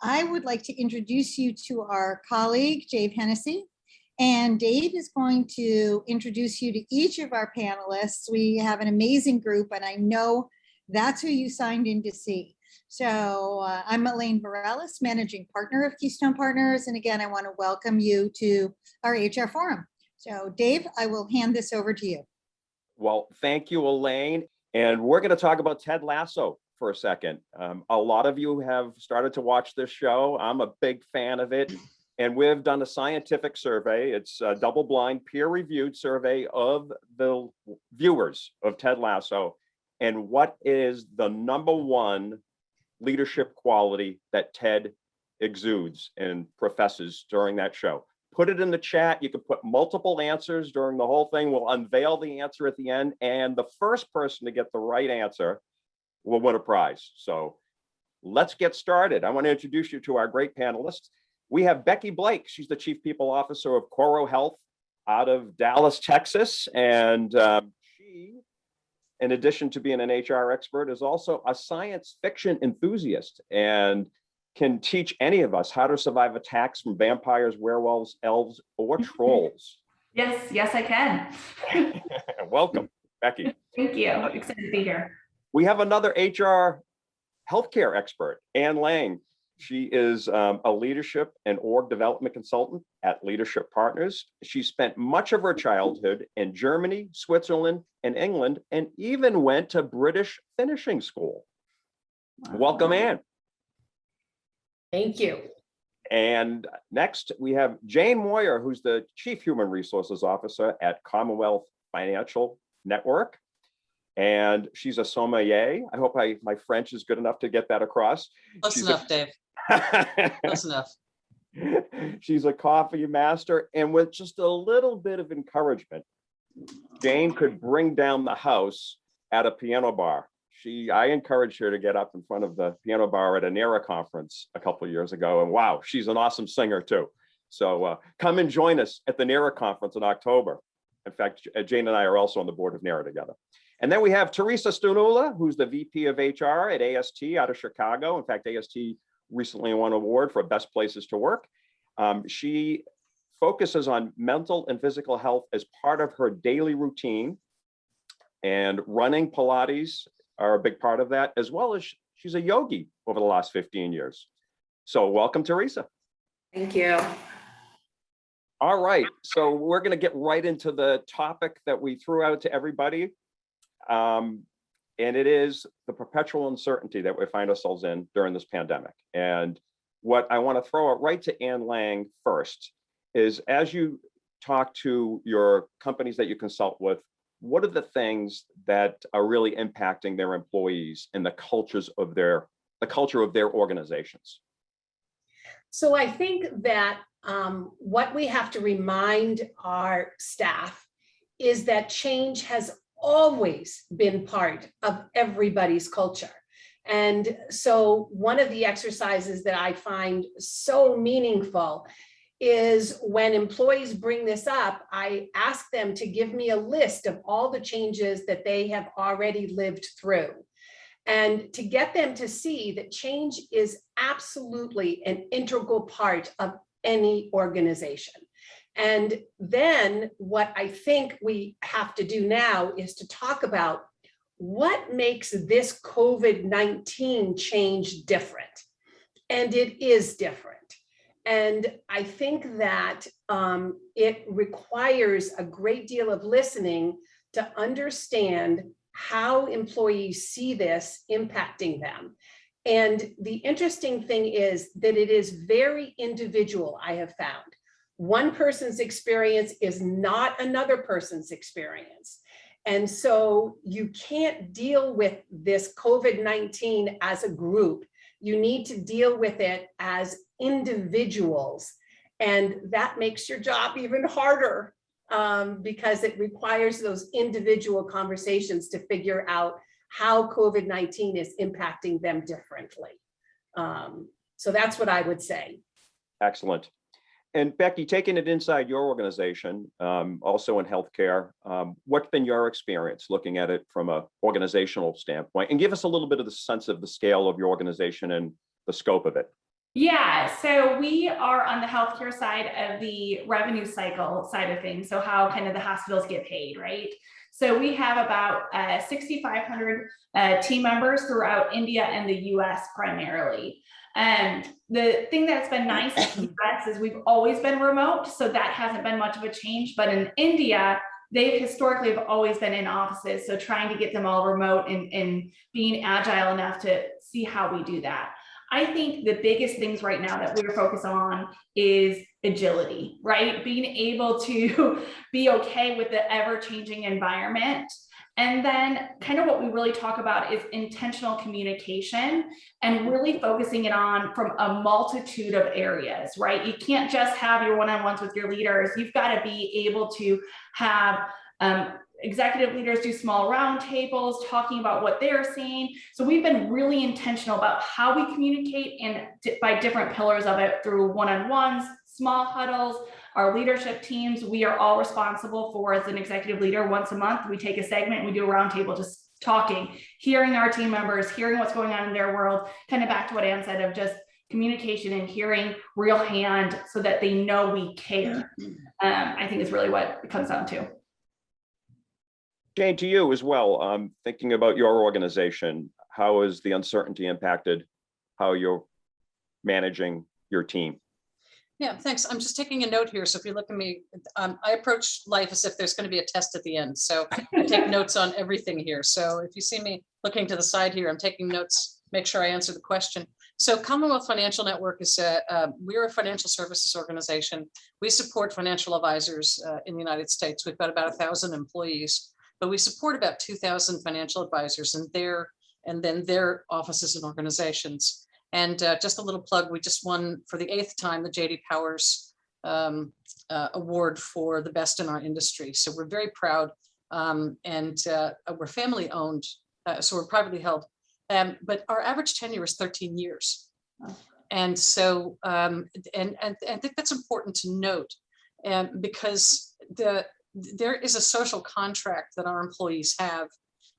I would like to introduce you to our colleague, Dave Hennessy. And Dave is going to introduce you to each of our panelists. We have an amazing group, and I know that's who you signed in to see. So I'm Elaine Morales, Managing Partner of Keystone Partners. And again, I want to welcome you to our HR Forum. So Dave, I will hand this over to you. Well, thank you, Elaine. And we're going to talk about Ted Lasso for a second. A lot of you have started to watch this show. I'm a big fan of it. And we've done a scientific survey. It's a double-blind, peer-reviewed survey of the viewers of Ted Lasso. And what is the #1 leadership quality that Ted exudes and professes during that show? Put it in the chat. You can put multiple answers during the whole thing. We'll unveil the answer at the end. And the first person to get the right answer will win a prize. So let's get started. I want to introduce you to our great panelists. We have Becky Blake. She's the Chief People Officer of CorroHealth out of Dallas, Texas. And she, in addition to being an HR expert, is also a science fiction enthusiast and can teach any of us how to survive attacks from vampires, werewolves, elves, or trolls. Yes, I can. Welcome, Becky. Thank you. Excited to be here. We have another HR healthcare expert, Ann Lang. She is a leadership and org development consultant at Leadership Partners. She spent much of her childhood in Germany, Switzerland, and England, and even went to British finishing school. Wow. Welcome, Ann. Thank you. And next, we have Jane Moyer, who's the Chief Human Resources Officer at Commonwealth Financial Network. And she's a sommelier. I hope my French is good enough to get that across. Close enough, Dave. Close enough. She's a coffee master, and with just a little bit of encouragement, Jane could bring down the house at a piano bar. I encouraged her to get up in front of the piano bar at a NARA conference a couple of years ago, and wow, she's an awesome singer too. So come and join us at the NARA conference in October. In fact, Jane and I are also on the board of NARA together. And then we have Teresa Stanula, who's the VP of HR at AST out of Chicago. In fact, AST recently won an award for best places to work. She focuses on mental and physical health as part of her daily routine, and running Pilates are a big part of that, as well as she's a yogi over the last 15 years. So welcome, Teresa. Thank you. All right, so we're going to get right into the topic that we threw out to everybody. And it is the perpetual uncertainty that we find ourselves in during this pandemic. And what I want to throw out right to Ann Lang first is, as you talk to your companies that you consult with, what are the things that are really impacting their employees and the culture of their organizations? So I think that what we have to remind our staff is that change has always been part of everybody's culture. And so one of the exercises that I find so meaningful is when employees bring this up, I ask them to give me a list of all the changes that they have already lived through, and to get them to see that change is absolutely an integral part of any organization. And then what I think we have to do now is to talk about what makes this COVID-19 change different. And it is different. And I think that it requires a great deal of listening to understand how employees see this impacting them. And the interesting thing is that it is very individual, I have found. One person's experience is not another person's experience. And so you can't deal with this COVID-19 as a group. You need to deal with it as individuals. And that makes your job even harder because it requires those individual conversations to figure out how COVID-19 is impacting them differently. So that's what I would say. Excellent. And Becky, taking it inside your organization, also in healthcare, what's been your experience looking at it from an organizational standpoint? And give us a little bit of the sense of the scale of your organization and the scope of it. Yeah, so we are on the healthcare side of the revenue cycle side of things. So how kind of the hospitals get paid, right? So we have about 6,500 team members throughout India and the US primarily. And the thing that's been nice in the US is we've always been remote, so that hasn't been much of a change. But in India, they historically have always been in offices. So trying to get them all remote and being agile enough to see how we do that. I think the biggest things right now that we're focused on is agility, right? Being able to be okay with the ever-changing environment. And then kind of what we really talk about is intentional communication and really focusing it on from a multitude of areas, right? You can't just have your one-on-ones with your leaders. You've got to be able to have executive leaders do small roundtables talking about what they're seeing. So we've been really intentional about how we communicate and by different pillars of it through one-on-ones, small huddles, our leadership teams. We are all responsible for, as an executive leader, once a month, we take a segment, we do a roundtable, just talking, hearing our team members, hearing what's going on in their world, kind of back to what Ann said of just communication and hearing real hand so that they know we care. I think is really what it comes down to. Jane, to you as well, thinking about your organization, how has the uncertainty impacted how you're managing your team? Yeah, thanks. I'm just taking a note here. So if you look at me, I approach life as if there's going to be a test at the end. So I take notes on everything here. So if you see me looking to the side here, I'm taking notes, make sure I answer the question. So Commonwealth Financial Network is we're a financial services organization. We support financial advisors in the United States. We've got about 1,000 employees, but we support about 2,000 financial advisors and then their offices and organizations. And just a little plug, we just won for the 8th time the J.D. Powers Award for the best in our industry. So we're very proud, and we're family owned, so we're privately held. But our average tenure is 13 years. And so, and I think that's important to note, because there is a social contract that our employees have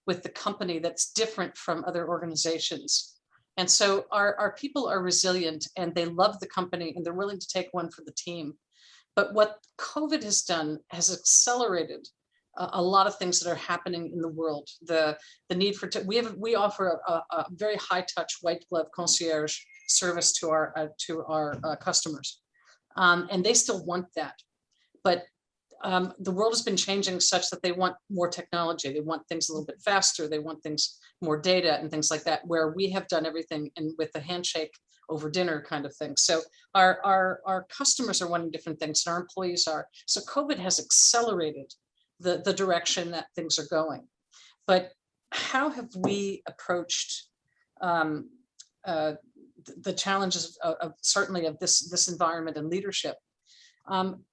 with the company that's different from other organizations. And so our people are resilient and they love the company and they're willing to take one for the team. But what COVID has done has accelerated a lot of things that are happening in the world. The need for, we offer a very high touch white glove concierge service to our customers. And they still want that. But the world has been changing such that they want more technology. They want things a little bit faster. They want things, more data and things like that, where we have done everything and with the handshake over dinner kind of thing. So our customers are wanting different things and our employees are. So COVID has accelerated the direction that things are going. But how have we approached the challenges of certainly of this environment and leadership?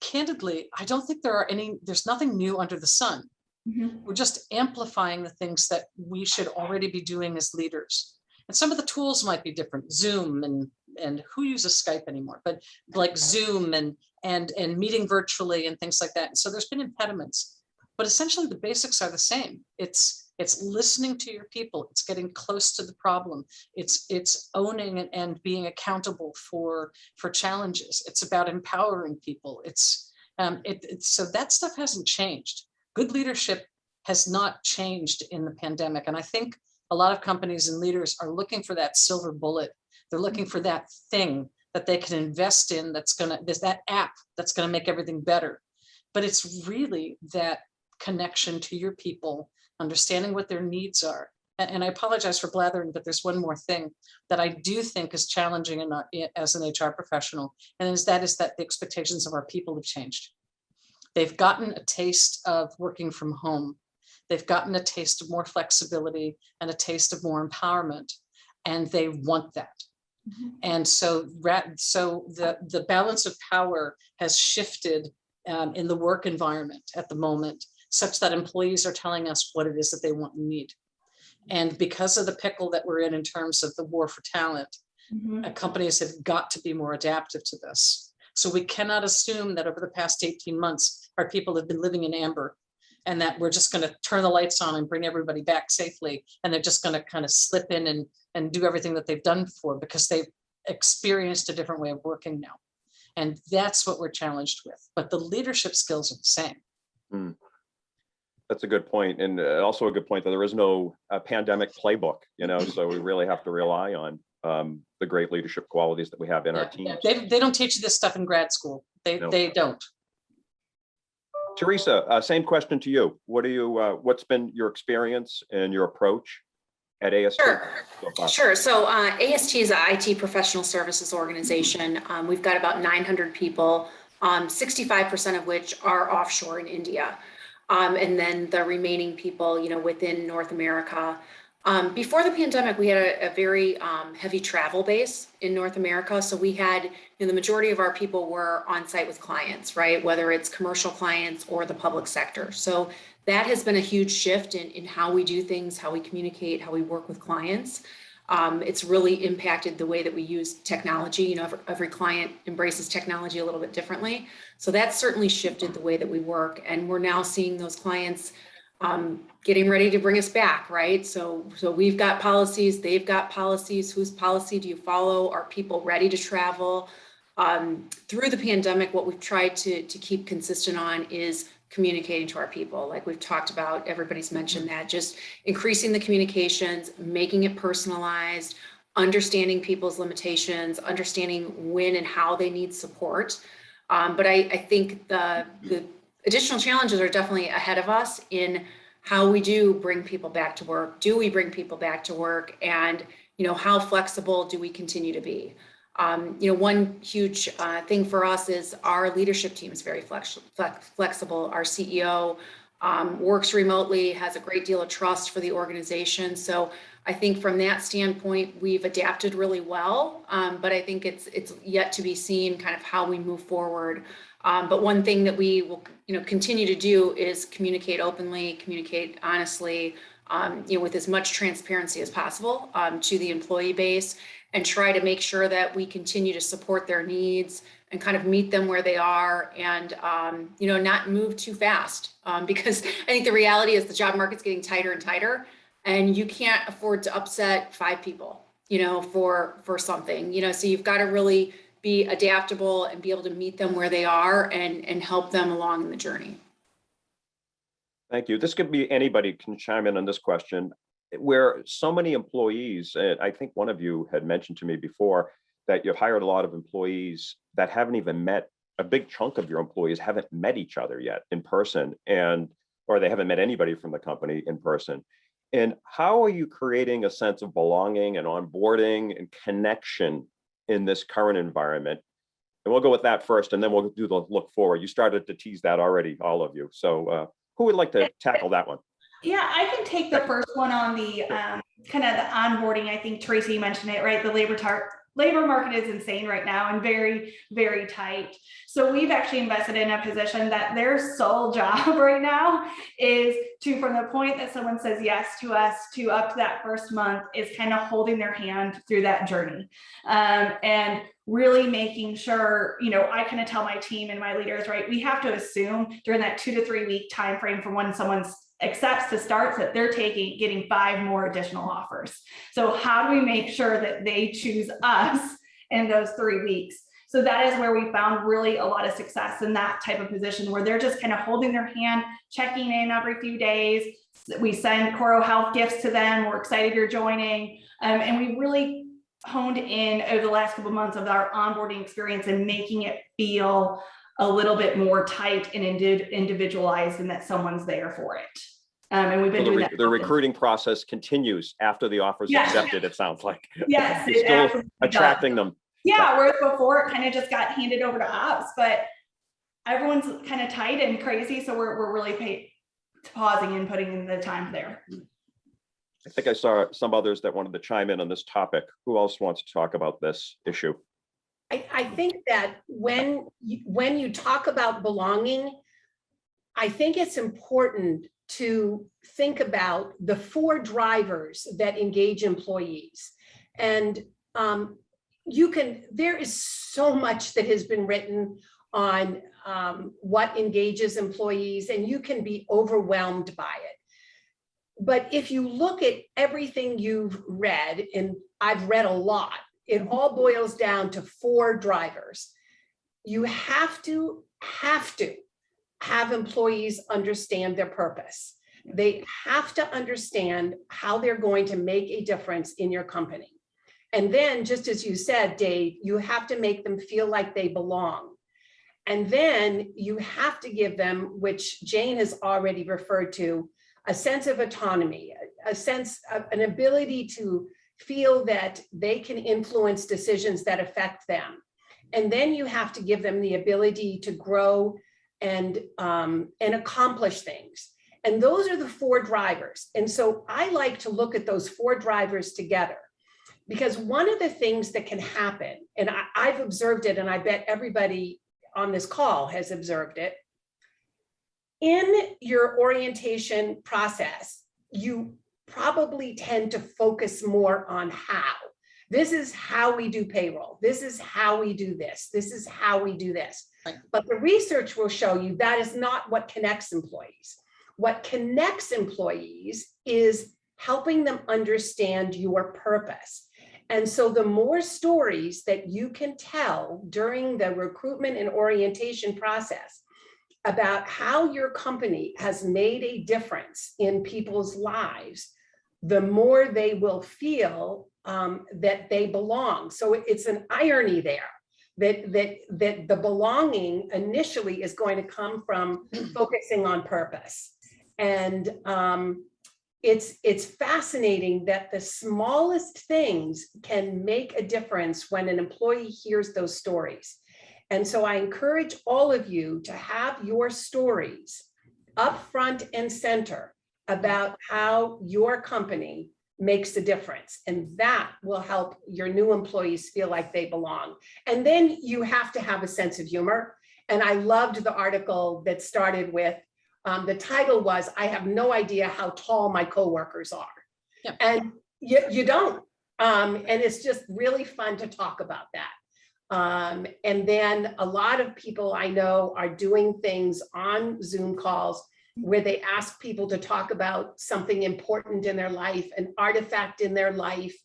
Candidly, I don't think there's nothing new under the sun. Mm-hmm. We're just amplifying the things that we should already be doing as leaders. And some of the tools might be different, Zoom and who uses Skype anymore, but like Zoom and meeting virtually and things like that. And so there's been impediments, but essentially the basics are the same. It's listening to your people. It's getting close to the problem. It's owning and being accountable for challenges. It's about empowering people. So that stuff hasn't changed. Good leadership has not changed in the pandemic. And I think a lot of companies and leaders are looking for that silver bullet. They're looking for that thing that they can invest in there's that app that's gonna make everything better. But it's really that connection to your people, understanding what their needs are. And I apologize for blathering, but there's one more thing that I do think is challenging as an HR professional, and that is that the expectations of our people have changed. They've gotten a taste of working from home. They've gotten a taste of more flexibility and a taste of more empowerment, and they want that. Mm-hmm. And so the balance of power has shifted in the work environment at the moment, such that employees are telling us what it is that they want and need. And because of the pickle that we're in terms of the war for talent, mm-hmm. Companies have got to be more adaptive to this. So we cannot assume that over the past 18 months, our people have been living in amber and that we're just going to turn the lights on and bring everybody back safely. And they're just going to kind of slip in and do everything that they've done before, because experienced a different way of working now. And that's what we're challenged with. But the leadership skills are the same. That's a good point. And also a good point that there is no pandemic playbook, so we really have to rely on the great leadership qualities that we have in our teams. They don't teach you this stuff in grad school. They don't. Teresa, same question to you. What's been your experience and your approach at AST? Sure. So AST is an IT professional services organization. We've got about 900 people, 65% of which are offshore in India. And then the remaining people, within North America. Before the pandemic, we had a very heavy travel base in North America. So we had, the majority of our people were on site with clients, right? Whether it's commercial clients or the public sector. So that has been a huge shift in how we do things, how we communicate, how we work with clients. It's really impacted the way that we use technology. Every client embraces technology a little bit differently. So that's certainly shifted the way that we work. And we're now seeing those clients getting ready to bring us back, right? So we've got policies, they've got policies. Whose policy do you follow? Are people ready to travel? Through the pandemic, what we've tried to keep consistent on is communicating to our people. Like we've talked about, everybody's mentioned that, just increasing the communications, making it personalized, understanding people's limitations, understanding when and how they need support. But I think the additional challenges are definitely ahead of us in how we do bring people back to work. Do we bring people back to work? And, how flexible do we continue to be? One huge thing for us is our leadership team is very flexible. Our CEO works remotely, has a great deal of trust for the organization. So I think from that standpoint, we've adapted really well. But I think it's yet to be seen kind of how we move forward. But one thing that we will, continue to do is communicate openly, communicate honestly, with as much transparency as possible to the employee base, and try to make sure that we continue to support their needs and kind of meet them where they are, and not move too fast, because I think the reality is the job market's getting tighter and tighter, and you can't afford to upset 5 people, for something, so you've got to really be adaptable and be able to meet them where they are and help them along in the journey. Thank you. This could be anybody can chime in on this question. Where so many employees, and I think one of you had mentioned to me before that you've hired a lot of employees that haven't even met, a big chunk of your employees haven't met each other yet in person, or they haven't met anybody from the company in person. And how are you creating a sense of belonging and onboarding and connection in this current environment? And we'll go with that first, and then we'll do the look forward. You started to tease that already, all of you. So who would like to tackle that one? Yeah, I can take the first one on the kind of the onboarding. I think Teresa, you mentioned it, right? The labor market is insane right now and very, very tight. So we've actually invested in a position that their sole job right now is to, from the point that someone says yes to us to up to that first month, is kind of holding their hand through that journey. And really making sure, I kind of tell my team and my leaders, right, we have to assume during that 2 to 3 week time frame from when someone accepts to start that they're getting 5 more additional offers. So how do we make sure that they choose us in those 3 weeks? So that is where we found really a lot of success in that type of position, where they're just kind of holding their hand, checking in every few days. We send CorroHealth gifts to them. We're excited you're joining. And we really honed in over the last couple of months of our onboarding experience and making it feel a little bit more tight and individualized, and that someone's there for it. And we've been doing that. The recruiting process continues after the offer's accepted, it sounds like. Yes. You're still attracting them. Yeah, whereas before it kind of just got handed over to ops, but everyone's kind of tight and crazy. So we're really pausing and putting in the time there. I think I saw some others that wanted to chime in on this topic. Who else wants to talk about this issue? I think that when you talk about belonging, I think it's important to think about the 4 drivers that engage employees. And there is so much that has been written on what engages employees, and you can be overwhelmed by it. But if you look at everything you've read, and I've read a lot, it all boils down to 4 drivers. You have to have employees understand their purpose. They have to understand how they're going to make a difference in your company. And then, just as you said, Dave, you have to make them feel like they belong. And then you have to give them, which Jane has already referred to, a sense of autonomy, a sense of an ability to feel that they can influence decisions that affect them. And then you have to give them the ability to grow and accomplish things. And those are the 4 drivers. And so I like to look at those 4 drivers together, because one of the things that can happen, and I've observed it, and I bet everybody on this call has observed it, in your orientation process, you probably tend to focus more on how. This is how we do payroll. This is how we do this. This is how we do this. Right. But the research will show you that is not what connects employees. What connects employees is helping them understand your purpose. And so the more stories that you can tell during the recruitment and orientation process about how your company has made a difference in people's lives, the more they will feel that they belong. So it's an irony there, that the belonging initially is going to come from focusing on purpose. And it's fascinating that the smallest things can make a difference when an employee hears those stories. And so I encourage all of you to have your stories up front and center about how your company makes a difference. And that will help your new employees feel like they belong. And then you have to have a sense of humor. And I loved the article that started with, the title was, I have no idea how tall my coworkers are. Yeah. And you don't. And it's just really fun to talk about that. And then a lot of people I know are doing things on Zoom calls where they ask people to talk about something important in their life, an artifact in their life.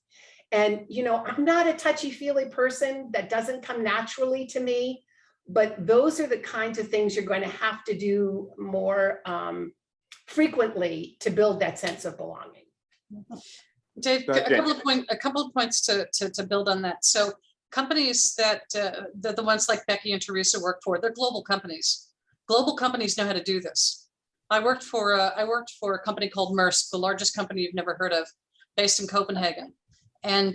And, you know, I'm not a touchy-feely person. That doesn't come naturally to me. But those are the kinds of things you're going to have to do more frequently to build that sense of belonging. Dave, a couple of points to build on that. So companies that the ones like Becky and Teresa work for, they're global companies. Global companies know how to do this. I worked for a company called Maersk, the largest company you've never heard of, based in Copenhagen, and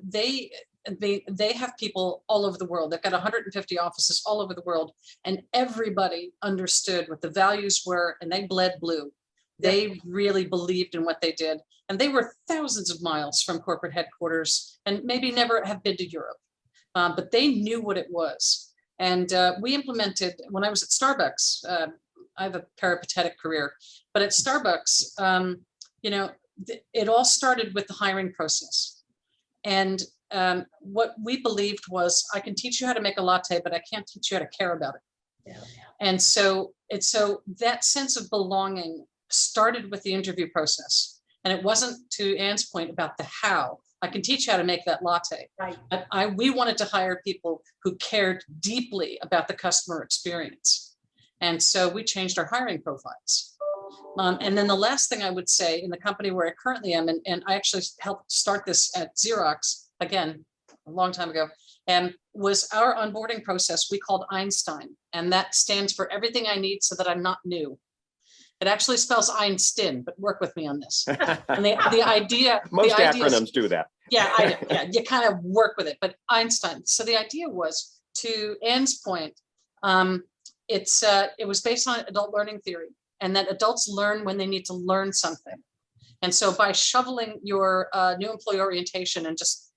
they have people all over the world. They've got 150 offices all over the world, and everybody understood what the values were, and they bled blue. They really believed in what they did, and they were thousands of miles from corporate headquarters, and maybe never have been to Europe, but they knew what it was. And we implemented, when I was at Starbucks, I have a peripatetic career, but at Starbucks, you know, it all started with the hiring process. And what we believed was, I can teach you how to make a latte, but I can't teach you how to care about it. Yeah. And so that sense of belonging started with the interview process. And it wasn't, to Anne's point, about the how. I can teach you how to make that latte. Right. But we wanted to hire people who cared deeply about the customer experience. And so we changed our hiring profiles. And then the last thing I would say, in the company where I currently am, and I actually helped start this at Xerox, again, a long time ago, was our onboarding process we called Einstein. And that stands for everything I need so that I'm not new. It actually spells Einstein, but work with me on this. And the idea— Most the idea acronyms do that. Yeah, I know. Yeah, you kind of work with it, but Einstein. So the idea was, to Anne's point, it was based on adult learning theory, and that adults learn when they need to learn something. And so by shoveling your new employee orientation and just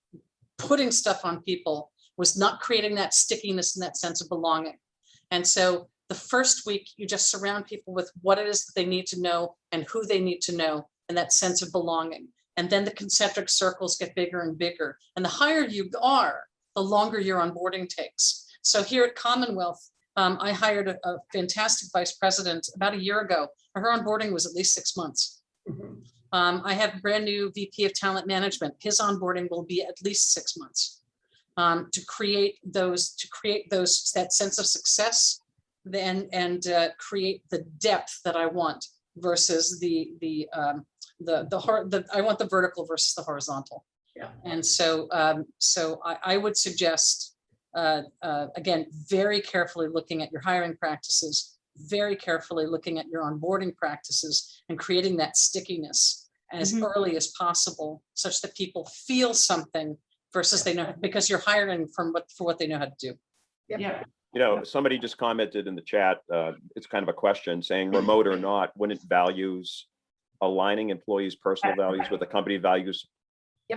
putting stuff on people was not creating that stickiness and that sense of belonging. And so the first week, you just surround people with what it is that they need to know and who they need to know, and that sense of belonging. And then the concentric circles get bigger and bigger. And the higher you are, the longer your onboarding takes. So here at Commonwealth, I hired a fantastic vice president about a year ago. Her onboarding was at least 6 months. Mm-hmm. I have a brand new VP of talent management. His onboarding will be at least 6 months. to create that sense of success, then and create the depth that I want versus I want the vertical versus the horizontal. Yeah. And so I would suggest again, very carefully looking at your hiring practices, very carefully looking at your onboarding practices, and creating that stickiness as early as possible, such that people feel something versus they know, because you're hiring for what they know how to do. Yeah. You know, somebody just commented in the chat, it's kind of a question saying, remote or not, wouldn't values, aligning employees' personal values with the company values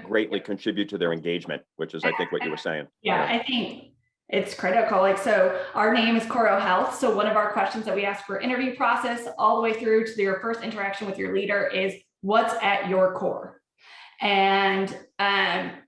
greatly contribute to their engagement, which is, I think, what you were saying. Yeah, I think it's critical. Like, so our name is CorroHealth. So one of our questions that we ask for interview process all the way through to your first interaction with your leader is, what's at your core? And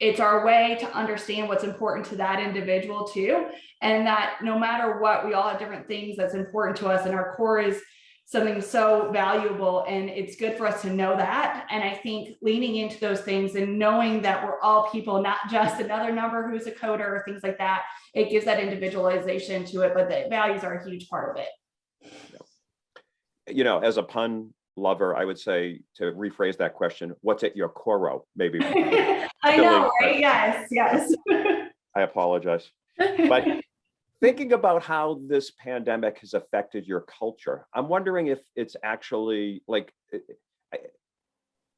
it's our way to understand what's important to that individual too. And that no matter what, we all have different things that's important to us, and our core is something so valuable, and it's good for us to know that. And I think leaning into those things and knowing that we're all people, not just another number who's a coder or things like that, it gives that individualization to it, but the values are a huge part of it. You know, as a pun lover, I would say, to rephrase that question, what's at your CHRO? Maybe. I know, right? Yes. I apologize. But thinking about how this pandemic has affected your culture, I'm wondering if it's actually like,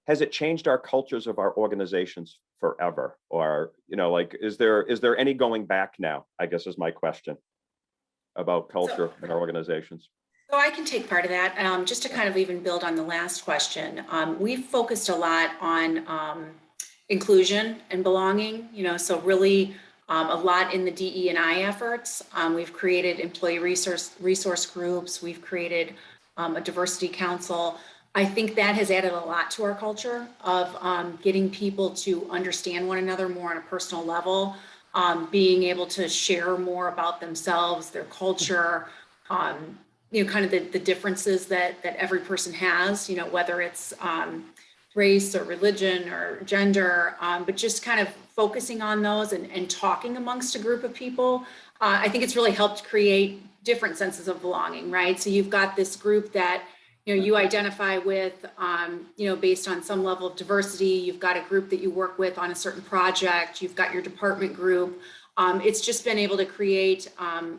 has it changed our cultures of our organizations forever? Or, you know, like, is there any going back now, I guess is my question about culture in our organizations. So I can take part of that, just to kind of even build on the last question. We've focused a lot on inclusion and belonging, you know, so really a lot in the DE&I efforts. We've created employee resource groups. We've created a diversity council. I think that has added a lot to our culture of getting people to understand one another more on a personal level, being able to share more about themselves, their culture, you know, kind of the differences that every person has, you know, whether it's race or religion or gender, but just kind of focusing on those and talking amongst a group of people. I think it's really helped create different senses of belonging, right? So you've got this group that, you know, you identify with, you know, based on some level of diversity. You've got a group that you work with on a certain project. You've got your department group. It's just been able to create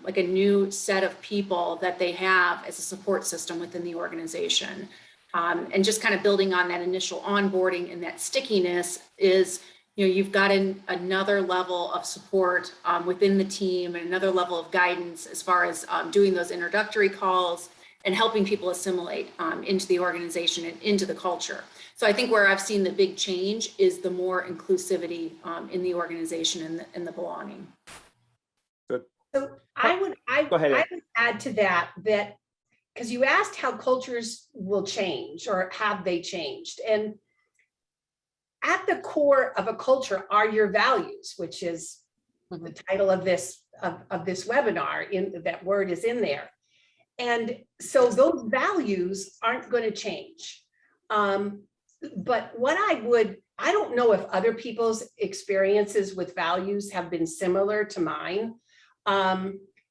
like a new set of people that they have as a support system within the organization. And just kind of building on that initial onboarding and that stickiness is, you know, you've got another level of support within the team and another level of guidance as far as doing those introductory calls and helping people assimilate into the organization and into the culture. So I think where I've seen the big change is the more inclusivity in the organization and the belonging. Good. So I would add to that because you asked how cultures will change or have they changed, and at the core of a culture are your values, which is the title of this webinar. In that word is in there, and so those values aren't going to change. But what I don't know if other people's experiences with values have been similar to mine.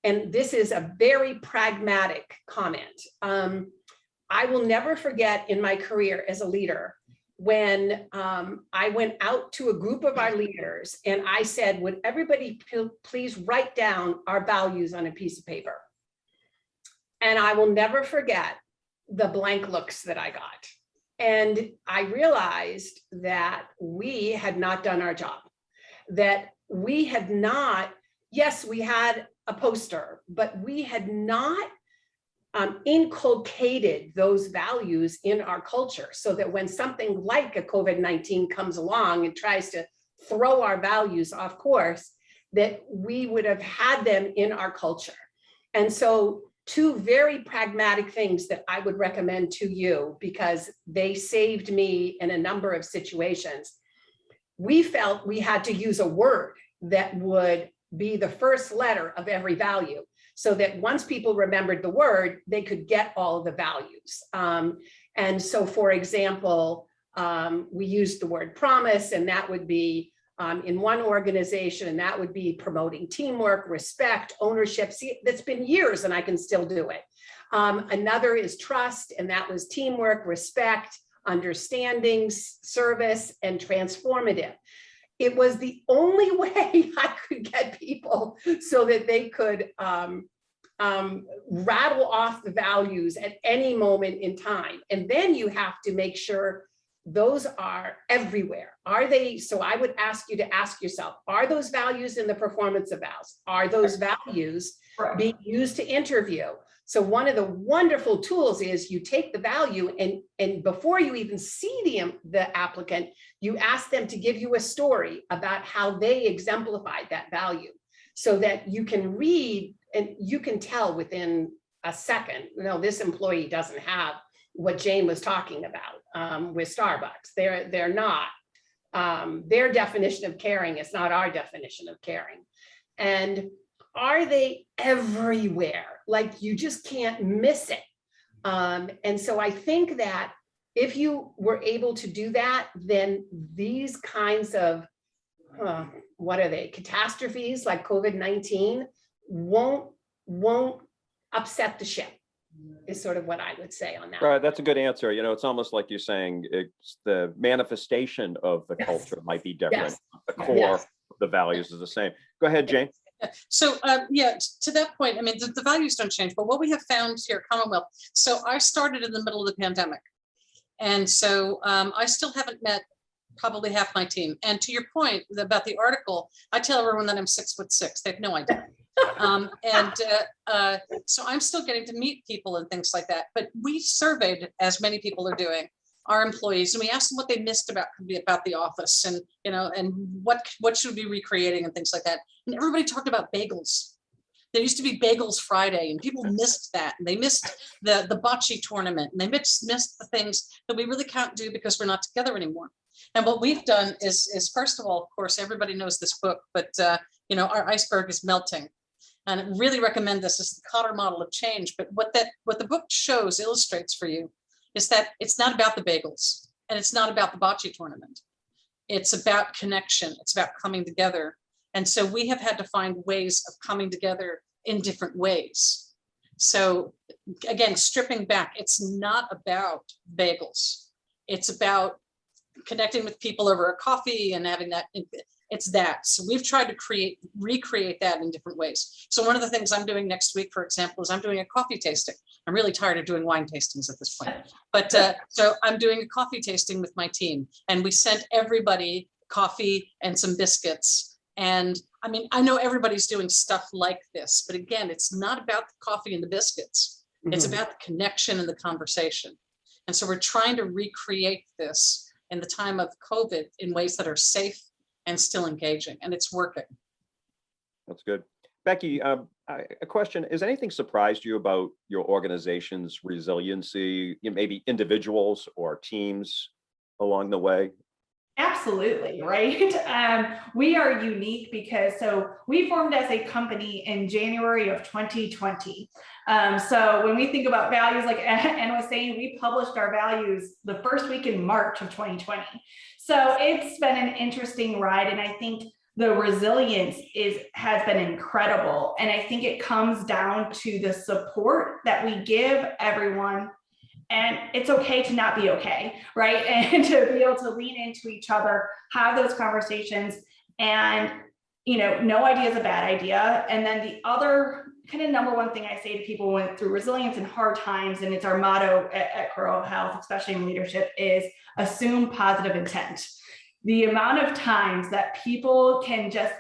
And this is a very pragmatic comment. I will never forget in my career as a leader when I went out to a group of our leaders and I said, would everybody please write down our values on a piece of paper? And I will never forget the blank looks that I got. And I realized that we had not done our job, that we had not, yes, we had a poster, but we had not inculcated those values in our culture so that when something like a COVID-19 comes along and tries to throw our values off course, that we would have had them in our culture. And so two very pragmatic things that I would recommend to you because they saved me in a number of situations. We felt we had to use a word that would be the first letter of every value so that once people remembered the word, they could get all of the values. And so, for example, we used the word promise, and that would be in one organization, and that would be promoting teamwork, respect, ownership. See, that's been years and I can still do it. Another is trust, and that was teamwork, respect, understanding, service, and transformative. It was the only way I could get people so that they could rattle off the values at any moment in time. And then you have to make sure those are everywhere. Are they? So I would ask you to ask yourself, are those values in the performance evals? Are those values being used to interview? So one of the wonderful tools is you take the value and before you even see the applicant, you ask them to give you a story about how they exemplified that value so that you can read and you can tell within a second, no, this employee doesn't have what Jane was talking about with Starbucks. They're not. Their definition of caring is not our definition of caring. And are they everywhere? Like you just can't miss it. And so I think that if you were able to do that, then these kinds of, what are they, catastrophes like COVID-19 won't upset the ship. Is sort of what I would say on that. Right, that's a good answer. You know, it's almost like you're saying it's the manifestation of the culture might be different. The core of the values is the same. Go ahead, Jane. So yeah, to that point, I mean, the values don't change, but what we have found here at Commonwealth, so I started in the middle of the pandemic. And so I still haven't met probably half my team. And to your point about the article, I tell everyone that I'm 6'6". They have no idea. So I'm still getting to meet people and things like that. But we surveyed, as many people are doing, our employees, and we asked them what they missed about the office, and and what should we be recreating and things like that. And everybody talked about bagels. There used to be Bagels Friday, and people missed that. And they missed the bocce tournament, and they missed the things that we really can't do because we're not together anymore. And what we've done is first of all, of course, everybody knows this book, but our iceberg is melting. And I really recommend this as the Cotter model of change. But what the book illustrates for you is that it's not about the bagels and it's not about the bocce tournament. It's about connection. It's about coming together. And so we have had to find ways of coming together in different ways. So again, stripping back, it's not about bagels. It's about connecting with people over a coffee and having that. It's that. So we've tried to recreate that in different ways. So one of the things I'm doing next week, for example, is I'm doing a coffee tasting. I'm really tired of doing wine tastings at this point. But so I'm doing a coffee tasting with my team. And we sent everybody coffee and some biscuits. And I mean, I know everybody's doing stuff like this, but again, it's not about the coffee and the biscuits. Mm-hmm. It's about the connection and the conversation. And so we're trying to recreate this in the time of COVID in ways that are safe and still engaging, and it's working. That's good. Becky, a question, has anything surprised you about your organization's resiliency, maybe individuals or teams along the way? Absolutely, right? We are unique because we formed as a company in January of 2020. So when we think about values, like Anna was saying, we published our values the first week in March of 2020. So it's been an interesting ride. And I think the resilience has been incredible. And I think it comes down to the support that we give everyone. And it's okay to not be okay, right? And to be able to lean into each other, have those conversations, and no idea is a bad idea. And then the other kind of number one thing I say to people when through resilience in hard times, and it's our motto at CorroHealth, especially in leadership, is assume positive intent. The amount of times that people can just,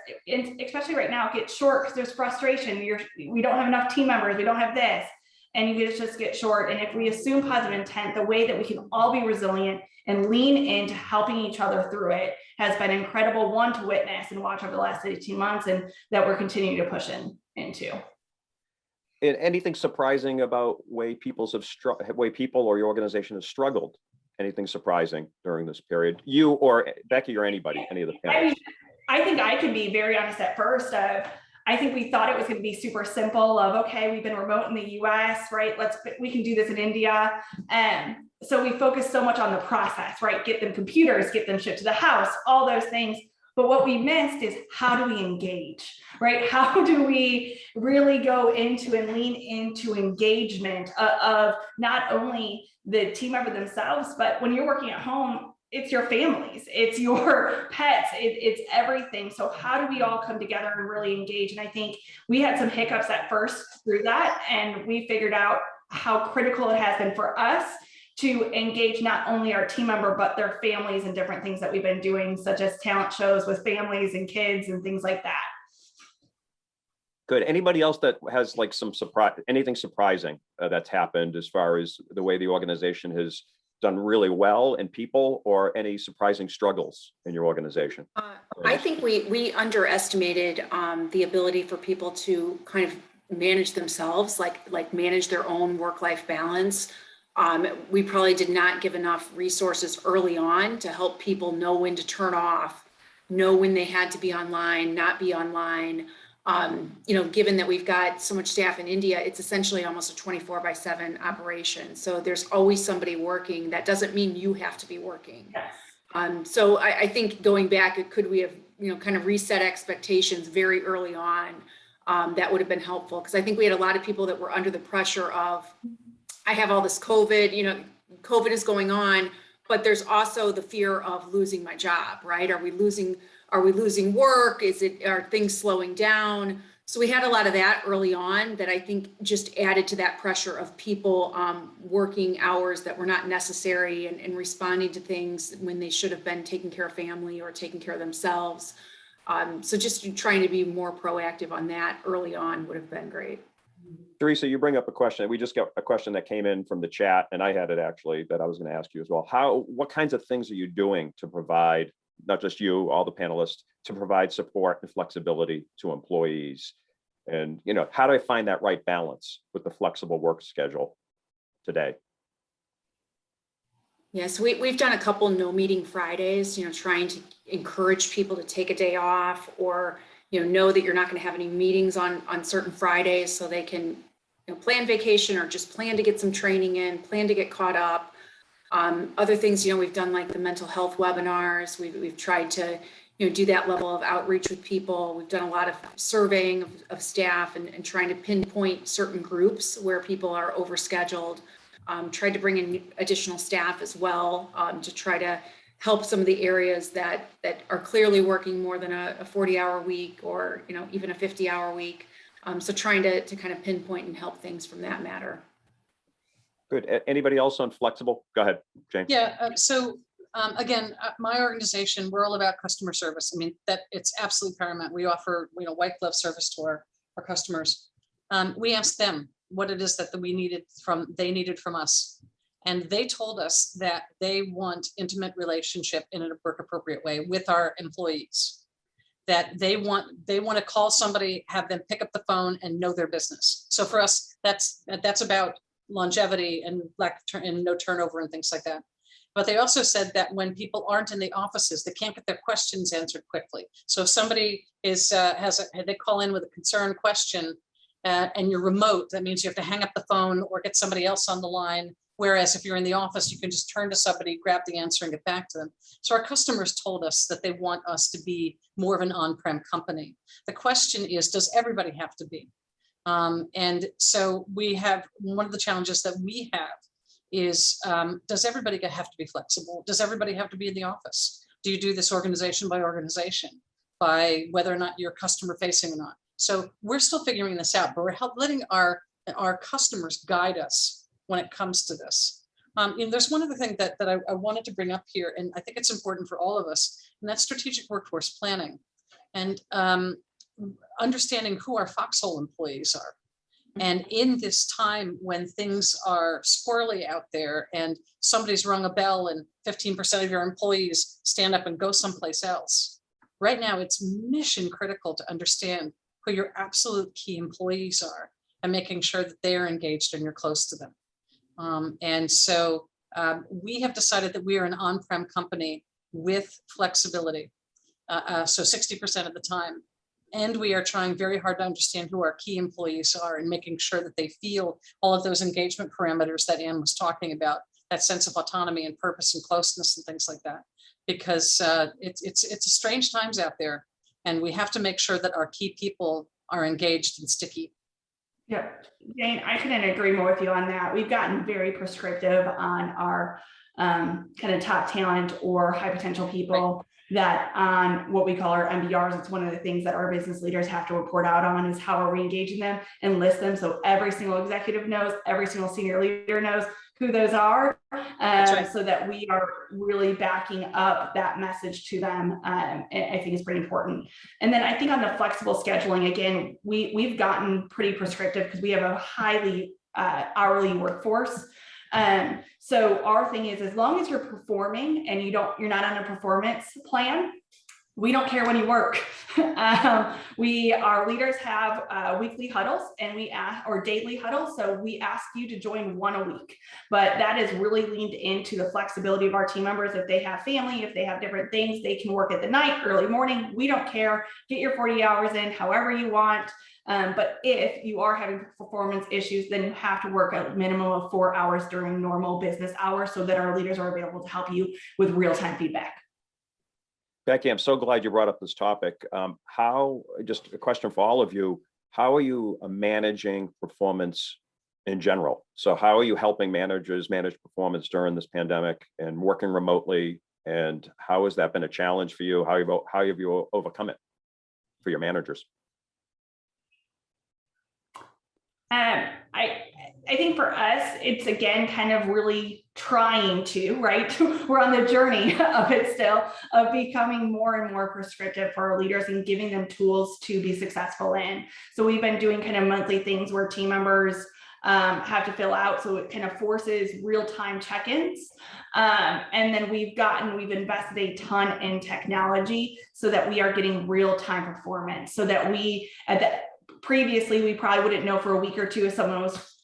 especially right now, get short because there's frustration. We don't have enough team members. We don't have this. And you just get short. And if we assume positive intent, the way that we can all be resilient and lean into helping each other through it has been incredible, one, to witness and watch over the last 18 months, and that we're continuing to push into. Anything surprising about way people or your organization have struggled? Anything surprising during this period? You or Becky or anybody, any of the panelists? I think I can be very honest at first. I think we thought it was going to be super simple of, okay, we've been remote in the US, right? We can do this in India. So we focused so much on the process, right? Get them computers, get them shipped to the house, all those things. But what we missed is how do we engage, right? How do we really go into and lean into engagement of not only the team member themselves, but when you're working at home, it's your families, it's your pets, it's everything. So how do we all come together and really engage? And I think we had some hiccups at first through that, and we figured out how critical it has been for us to engage not only our team member, but their families and different things that we've been doing, such as talent shows with families and kids and things like that. Good. Anybody else that has like some surprise, anything surprising that's happened as far as the way the organization has done really well in people, or any surprising struggles in your organization? I think we underestimated the ability for people to kind of manage themselves, like manage their own work-life balance. We probably did not give enough resources early on to help people know when to turn off, know when they had to be online, not be online. Given that we've got so much staff in India, it's essentially almost a 24/7 operation. So there's always somebody working. That doesn't mean you have to be working. Yes. So I think going back, could we have, kind of reset expectations very early on? That would have been helpful, because I think we had a lot of people that were under the pressure of, I have all this COVID, COVID is going on, but there's also the fear of losing my job, right? Are we losing work? Are things slowing down? So we had a lot of that early on that I think just added to that pressure of people working hours that were not necessary and responding to things when they should have been taking care of family or taking care of themselves. So just trying to be more proactive on that early on would have been great. Teresa, you bring up a question. We just got a question that came in from the chat, and I had it actually that I was going to ask you as well. What kinds of things are you doing to provide, not just you, all the panelists, to provide support and flexibility to employees? And, how do I find that right balance with the flexible work schedule today? Yes, we've done a couple no meeting Fridays, trying to encourage people to take a day off, or, know that you're not going to have any meetings on certain Fridays, so they can, plan vacation or just plan to get some training in, plan to get caught up. Other things, we've done like the mental health webinars. We've tried to, do that level of outreach with people. We've done a lot of surveying of staff and trying to pinpoint certain groups where people are overscheduled. Tried to bring in additional staff as well to try to help some of the areas that are clearly working more than a 40-hour week, or even a 50-hour week. So trying to kind of pinpoint and help things from that matter. Good. Anybody else on flexible? Go ahead, Jane. Yeah. Again, my organization, we're all about customer service. I mean, that it's absolutely paramount. We offer, white glove service to our customers. We asked them what it is that they needed from us. And they told us that they want intimate relationship in a work appropriate way with our employees. That they want to call somebody, have them pick up the phone and know their business. So for us, that's about longevity and no turnover and things like that. But they also said that when people aren't in the offices, they can't get their questions answered quickly. So if somebody they call in with a concern question and you're remote, that means you have to hang up the phone or get somebody else on the line. Whereas if you're in the office, you can just turn to somebody, grab the answer and get back to them. So our customers told us that they want us to be more of an on-prem company. The question is, does everybody have to be? And so we have, one of the challenges that we have is, does everybody have to be flexible? Does everybody have to be in the office? Do you do this organization by organization, by whether or not you're customer facing or not? So we're still figuring this out, but we're letting our customers guide us when it comes to this. There's one other thing that I wanted to bring up here, and I think it's important for all of us, and that's strategic workforce planning and understanding who our foxhole employees are. And in this time when things are squirrely out there and somebody's rung a bell and 15% of your employees stand up and go someplace else, right now it's mission critical to understand who your absolute key employees are and making sure that they're engaged and you're close to them. And so we have decided that we are an on-prem company with flexibility, so 60% of the time. And we are trying very hard to understand who our key employees are and making sure that they feel all of those engagement parameters that Ann was talking about, that sense of autonomy and purpose and closeness and things like that. because it's strange times out there, and we have to make sure that our key people are engaged and sticky. Yep, Jane, I couldn't agree more with you on that. We've gotten very prescriptive on our kind of top talent or high potential people, that on what we call our MBRs. It's one of the things that our business leaders have to report out on, is how are we engaging them and list them. So every single executive knows, every single senior leader knows who those are, so that we are really backing up that message to them. I think is pretty important. And then I think on the flexible scheduling, again, we've gotten pretty prescriptive because we have a highly hourly workforce. So our thing is, as long as you're performing and you're not on a performance plan, we don't care when you work. Our leaders have weekly huddles, and or daily huddles. So we ask you to join one a week, but that is really leaned into the flexibility of our team members. If they have family, if they have different things, they can work at the night, early morning. We don't care. Get your 40 hours in however you want. But if you are having performance issues, then you have to work a minimum of 4 hours during normal business hours, so that our leaders are available to help you with real-time feedback. Becky, I'm so glad you brought up this topic. Just a question for all of you, how are you managing performance in general? So how are you helping managers manage performance during this pandemic and working remotely? And how has that been a challenge for you? How have you overcome it for your managers? I think for us, it's again kind of really trying to, right? We're on the journey of it still, of becoming more and more prescriptive for our leaders and giving them tools to be successful in. So we've been doing kind of monthly things where team members have to fill out. So it kind of forces real-time check-ins. And then we've invested a ton in technology so that we are getting real-time performance, so that previously we probably wouldn't know for a week or two if someone was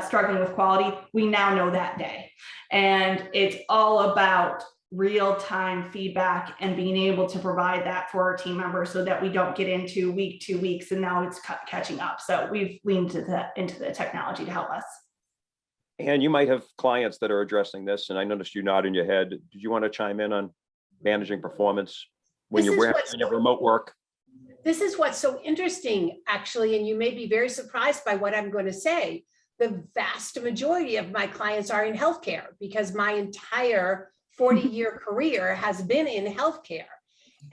struggling with quality. We now know that day. And it's all about real-time feedback and being able to provide that for our team members, so that we don't get into week, 2 weeks, and now it's catching up. So we've leaned into the technology to help us. And you might have clients that are addressing this, and I noticed you nodding your head. Did you want to chime in on managing performance when you're in your remote work? This is what's so interesting, actually, and you may be very surprised by what I'm going to say. The vast majority of my clients are in healthcare, because my entire 40-year career has been in healthcare.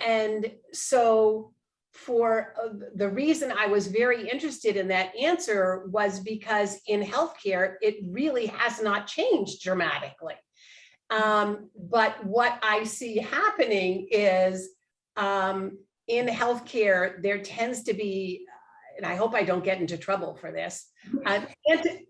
And so for the reason I was very interested in that answer was because in healthcare, it really has not changed dramatically. But what I see happening is in healthcare, there tends to be, and I hope I don't get into trouble for this,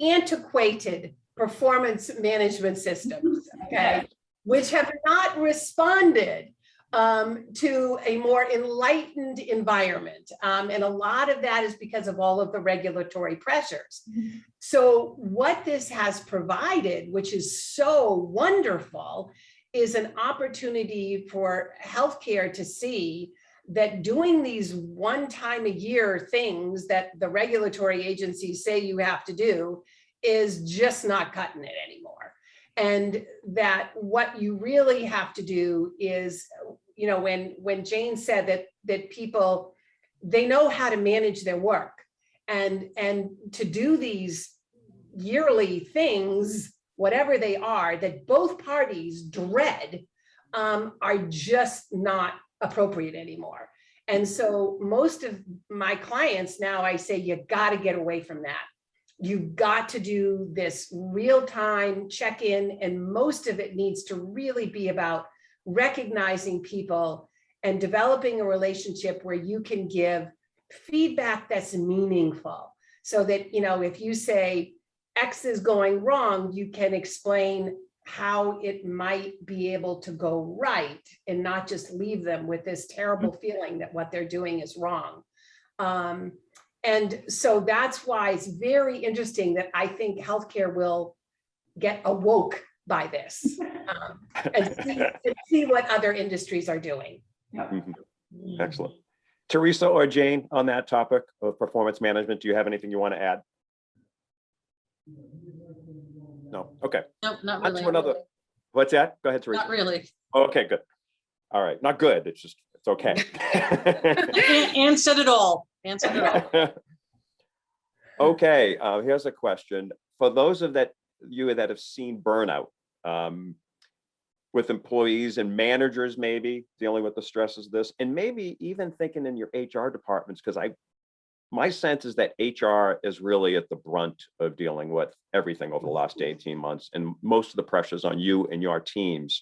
antiquated performance management systems, okay, which have not responded to a more enlightened environment. And a lot of that is because of all of the regulatory pressures. So what this has provided, which is so wonderful, is an opportunity for healthcare to see that doing these one time a year things that the regulatory agencies say you have to do is just not cutting it anymore. And that what you really have to do is, you know, when Jane said that people, they know how to manage their work, and to do these yearly things, whatever they are, that both parties dread, are just not appropriate anymore. And so most of my clients now, I say, you got to get away from that. You've got to do this real-time check-in, and most of it needs to really be about recognizing people and developing a relationship where you can give feedback that's meaningful, so that, you know, if you say X is going wrong, you can explain how it might be able to go right, and not just leave them with this terrible feeling that what they're doing is wrong. And so that's why it's very interesting that I think healthcare will get awoke by this, and see what other industries are doing. Excellent. Teresa or Jane, on that topic of performance management, do you have anything you want to add? No. Okay. No, not really. What's that? Go ahead, Teresa. Not really. Okay, good. All right, not good. It's okay. And said it all. And said it all. Okay, here's a question. For those of you that have seen Burnout, with employees and managers maybe dealing with the stresses of this, and maybe even thinking in your HR departments, because my sense is that HR is really at the brunt of dealing with everything over the last 18 months, and most of the pressures on you and your teams.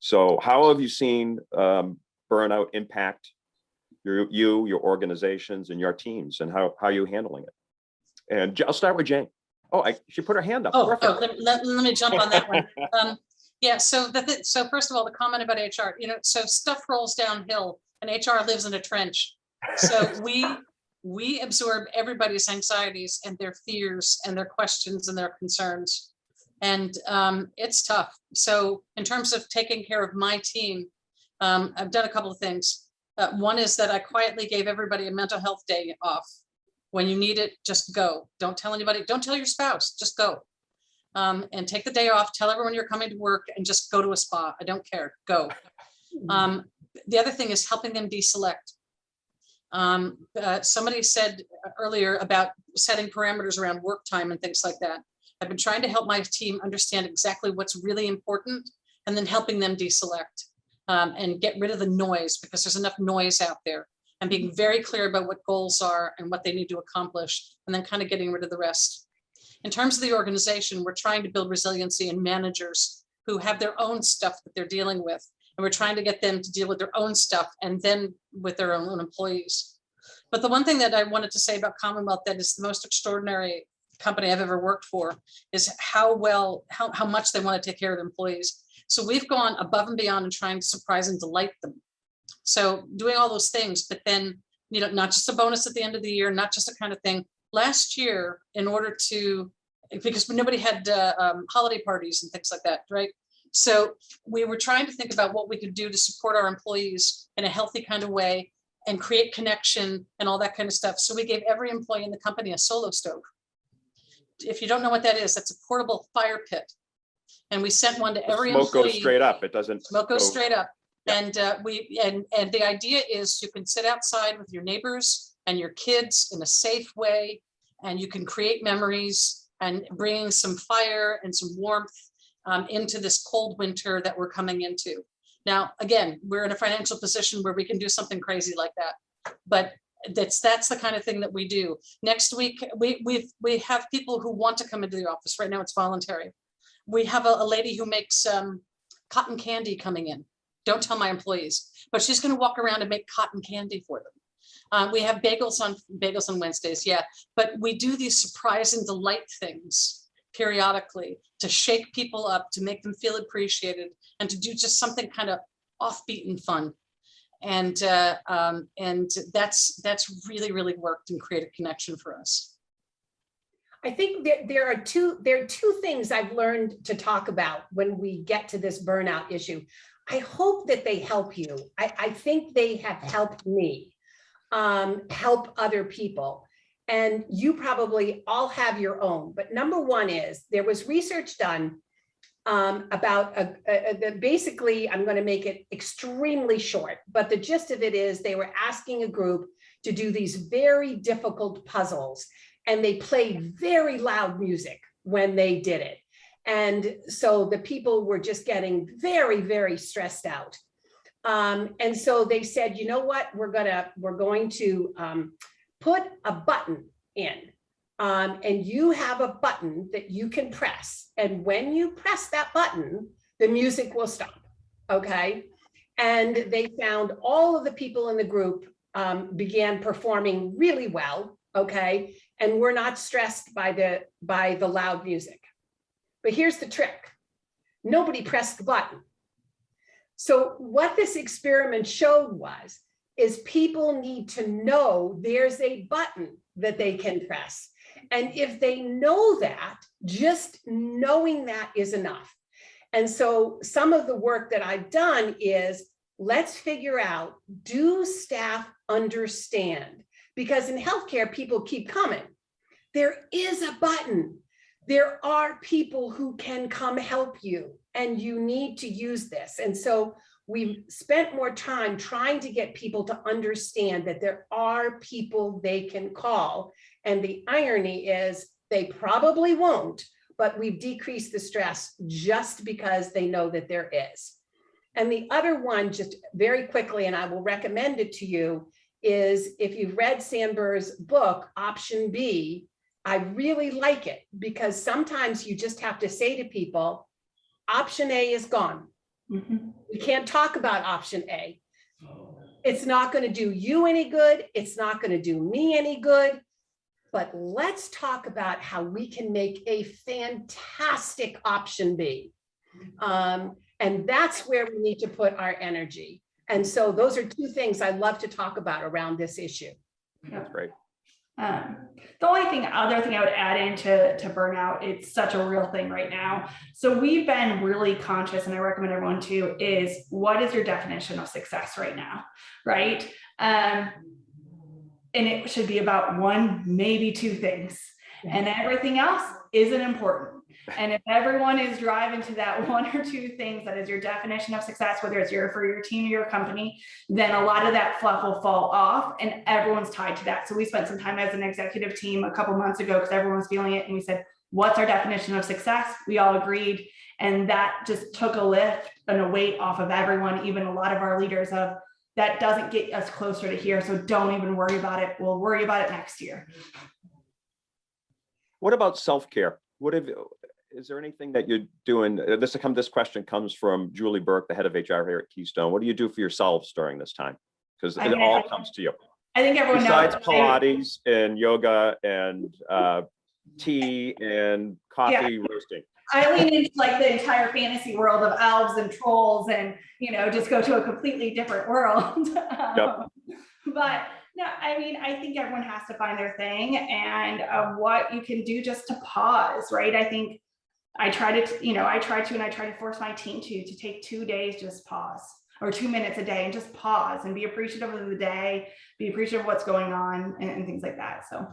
So how have you seen burnout impact your organizations and your teams, and how are you handling it? And I'll start with Jane. Oh, she put her hand up. Let me jump on that one. Yeah, so first of all, the comment about HR, so stuff rolls downhill and HR lives in a trench. So we absorb everybody's anxieties and their fears and their questions and their concerns. And it's tough. So in terms of taking care of my team, I've done a couple of things. One is that I quietly gave everybody a mental health day off. When you need it, just go. Don't tell anybody, don't tell your spouse, just go. And take the day off, tell everyone you're coming to work, and just go to a spa. I don't care, go. The other thing is helping them deselect. Somebody said earlier about setting parameters around work time and things like that. I've been trying to help my team understand exactly what's really important and then helping them deselect and get rid of the noise, because there's enough noise out there, and being very clear about what goals are and what they need to accomplish, and then kind of getting rid of the rest. In terms of the organization, we're trying to build resiliency in managers who have their own stuff that they're dealing with. And we're trying to get them to deal with their own stuff and then with their own employees. But the one thing that I wanted to say about Commonwealth that is the most extraordinary company I've ever worked for is how much they want to take care of their employees. So we've gone above and beyond in trying to surprise and delight them. So doing all those things, but then, not just a bonus at the end of the year, not just a kind of thing. Last year, in order to, because nobody had holiday parties and things like that, right? So we were trying to think about what we could do to support our employees in a healthy kind of way and create connection and all that kind of stuff. So we gave every employee in the company a solo stove. If you don't know what that is, that's a portable fire pit. And we sent one to every employee. Smoke goes straight up. It doesn't. Smoke goes straight up. Yeah. And the idea is you can sit outside with your neighbors and your kids in a safe way, and you can create memories and bring some fire and some warmth into this cold winter that we're coming into. Now, again, we're in a financial position where we can do something crazy like that, but that's the kind of thing that we do. Next week, we have people who want to come into the office. Right now, it's voluntary. We have a lady who makes cotton candy coming in. Don't tell my employees, but she's going to walk around and make cotton candy for them. We have bagels on Wednesdays, yeah, but we do these surprise and delight things periodically to shake people up, to make them feel appreciated, and to do just something kind of offbeat and fun. And that's really worked and created connection for us. I think that there are two things I've learned to talk about when we get to this burnout issue. I hope that they help you. I think they have helped me. Help other people. And you probably all have your own. But number one is there was research done about basically, I'm going to make it extremely short, but the gist of it is they were asking a group to do these very difficult puzzles, and they played very loud music when they did it. And so the people were just getting very stressed out. And so they said, you know what, we're going to put a button in, and you have a button that you can press. And when you press that button, the music will stop. Okay. And they found all of the people in the group began performing really well. Okay. And we're not stressed by the loud music. But here's the trick. Nobody pressed the button. So what this experiment showed is people need to know there's a button that they can press. And if they know that, just knowing that is enough. And so some of the work that I've done is let's figure out, do staff understand? Because in healthcare, people keep coming. There is a button. There are people who can come help you, and you need to use this. And so we've spent more time trying to get people to understand that there are people they can call. And the irony is they probably won't, but we've decreased the stress just because they know that there is. And the other one, just very quickly, and I will recommend it to you, is if you've read Sandberg's book, Option B, I really like it because sometimes you just have to say to people, option A is gone. We can't talk about option A. It's not going to do you any good. It's not going to do me any good. But let's talk about how we can make a fantastic option B. And that's where we need to put our energy. And so those are two things I love to talk about around this issue. That's great. The other thing I would add into burnout, it's such a real thing right now. So we've been really conscious, and I recommend everyone to, is what is your definition of success right now, right? And it should be about one, maybe two things, and everything else isn't important. And if everyone is driving to that one or two things that is your definition of success, whether it's for your team or your company, then a lot of that fluff will fall off and everyone's tied to that. So we spent some time as an executive team a couple months ago because everyone was feeling it. And we said, what's our definition of success? We all agreed. And that just took a lift and a weight off of everyone, even a lot of our leaders, of that doesn't get us closer to here. So don't even worry about it. We'll worry about it next year. What about self-care? Is there anything that you're doing? This question comes from Julie Burke, the head of HR here at Keystone. What do you do for yourselves during this time? Because it all comes to you. I think everyone besides knows. Pilates and yoga and tea and coffee roasting. I lean into like the entire fantasy world of elves and trolls and, just go to a completely different world. Yep. But no, I mean, I think everyone has to find their thing and what you can do just to pause, right? I think I try to force my team to take 2 days, just pause, or 2 minutes a day and just pause and be appreciative of the day, be appreciative of what's going on and things like that. So.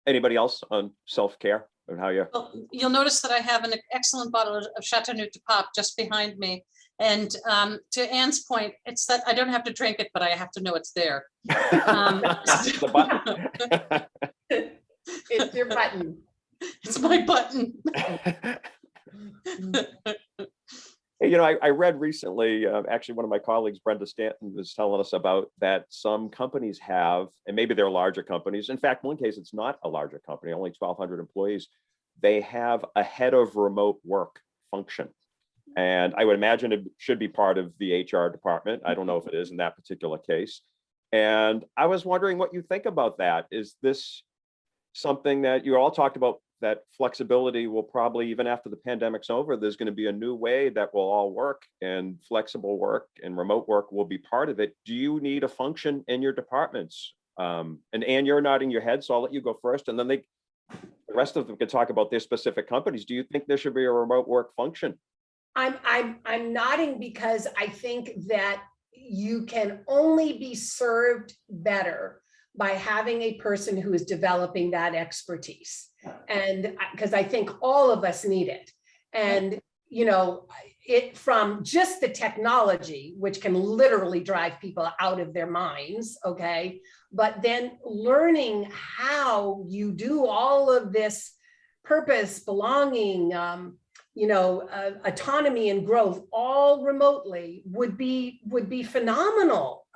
Anybody else on self-care and how you? Well, you'll notice that I have an excellent bottle of Chateau de Pop just behind me. And to Anne's point, it's that I don't have to drink it, but I have to know it's there. The button. It's your button. It's my button. Hey, I read recently, actually one of my colleagues, Brenda Stanton, was telling us about that some companies have, and maybe they're larger companies. In fact, in one case, it's not a larger company, only 1,200 employees. They have a head of remote work function. And I would imagine it should be part of the HR department. I don't know if it is in that particular case. And I was wondering what you think about that. Is this something that you all talked about, that flexibility will probably, even after the pandemic's over, there's going to be a new way that will all work, and flexible work and remote work will be part of it. Do you need a function in your departments? And Anne, you're nodding your head, so I'll let you go first, and then the rest of them can talk about their specific companies. Do you think there should be a remote work function? I'm nodding because I think that you can only be served better by having a person who is developing that expertise. And because I think all of us need it. And, it from just the technology, which can literally drive people out of their minds, okay? But then learning how you do all of this purpose, belonging, autonomy and growth all remotely would be phenomenal.